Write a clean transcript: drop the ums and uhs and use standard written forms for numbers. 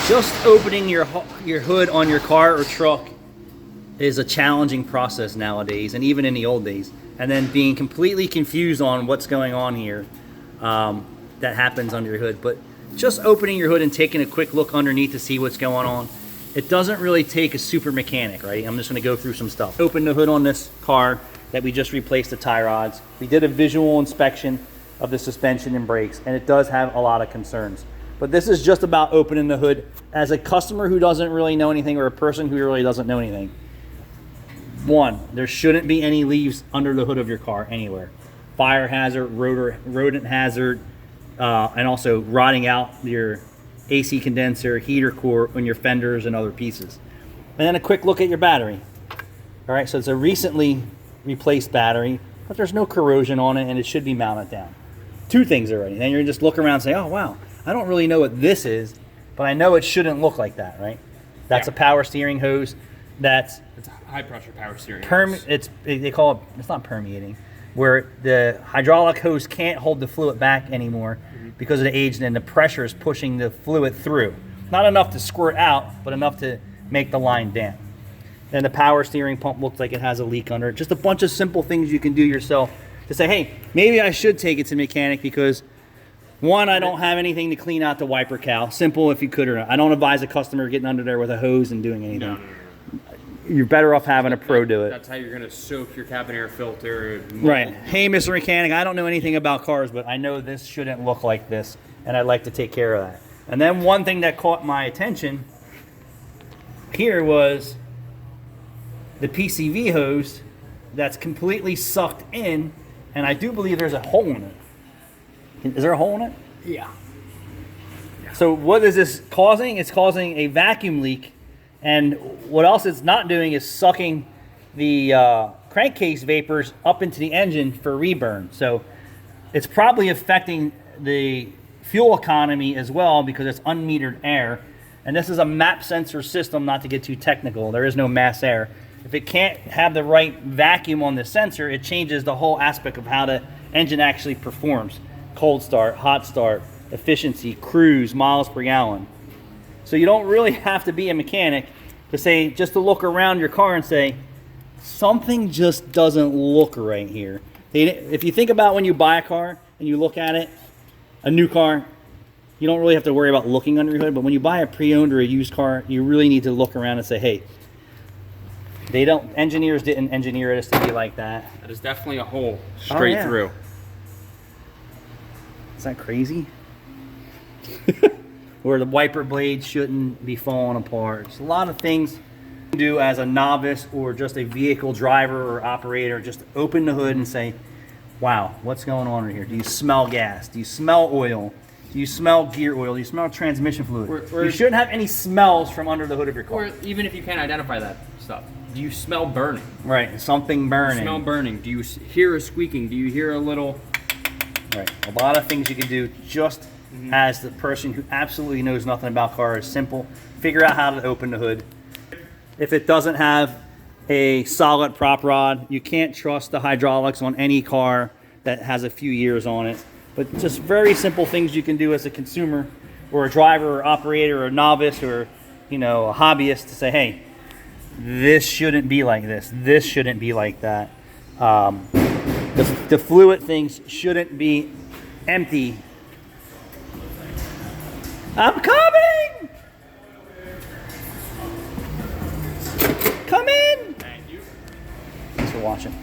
Just opening your hood on your car or truck is a challenging process nowadays, and even in the old days. And then being completely confused on what's going on here, that happens under your hood. But just opening your hood and taking a quick look underneath to see what's going on, it doesn't really take a super mechanic, right? I'm just gonna go through some stuff. Open the hood on this car that we just replaced the tie rods. We did a visual inspection of the suspension and brakes, and it does have a lot of concerns. But this is just about opening the hood as a customer who doesn't really know anything, or a person who really doesn't know anything. One, there shouldn't be any leaves under the hood of your car anywhere. Fire hazard, rodent hazard, and also rotting out your AC condenser, heater core on your fenders and other pieces. And then a quick look at your battery. All right, so it's a recently replaced battery, but there's no corrosion on it, and it should be mounted down. Two things already. Then you're just look around and say, oh wow, I don't really know what this is, but I know it shouldn't look like that, right? That's a power steering hose. It's a high pressure power steering. They call it, it's not permeating, where the hydraulic hose can't hold the fluid back anymore because of the age, and the pressure is pushing the fluid through. Not enough to squirt out, but enough to make the line damp. And the power steering pump looks like it has a leak under it. Just a bunch of simple things you can do yourself to say, hey, maybe I should take it to mechanic because one, I don't have anything to clean out the wiper cowl. Simple if you could or not. I don't advise a customer getting under there with a hose and doing anything. No. You're better off having a pro do it. That's how you're going to soak your cabin air filter. Right. Hey, Mr. Mechanic, I don't know anything about cars, but I know this shouldn't look like this, and I'd like to take care of that. And then one thing that caught my attention here was the PCV hose that's completely sucked in, and I do believe there's a hole in it. Is there a hole in it? Yeah. So what is this causing? It's causing a vacuum leak. And what else it's not doing is sucking the crankcase vapors up into the engine for reburn. So it's probably affecting the fuel economy as well because it's unmetered air. And this is a MAP sensor system, not to get too technical. There is no mass air. If it can't have the right vacuum on the sensor, it changes the whole aspect of how the engine actually performs. Cold start, hot start, efficiency, cruise, miles per gallon. So you don't really have to be a mechanic to say, just to look around your car and say, something just doesn't look right here. If you think about when you buy a car and you look at it, a new car, you don't really have to worry about looking under your hood, but when you buy a pre-owned or a used car, you really need to look around and say, hey, engineers didn't engineer this to be like that. That is definitely a hole straight through. Is that crazy? Where the wiper blade shouldn't be falling apart. There's a lot of things you can do as a novice or just a vehicle driver or operator. Just open the hood and say, wow, what's going on right here? Do you smell gas? Do you smell oil? Do you smell gear oil? Do you smell transmission fluid? You shouldn't have any smells from under the hood of your car. Or even if you can't identify that stuff. Do you smell burning? Right, something burning. Smell burning. Do you hear a squeaking? Do you hear a little... Right, a lot of things you can do just as the person who absolutely knows nothing about cars. Simple. Figure out how to open the hood. If it doesn't have a solid prop rod, you can't trust the hydraulics on any car that has a few years on it. But just very simple things you can do as a consumer or a driver or operator or a novice or, you know, a hobbyist to say, hey, this shouldn't be like this. This shouldn't be like that. The fluid things shouldn't be empty. I'm coming! Come in! Thank you. Thanks for watching.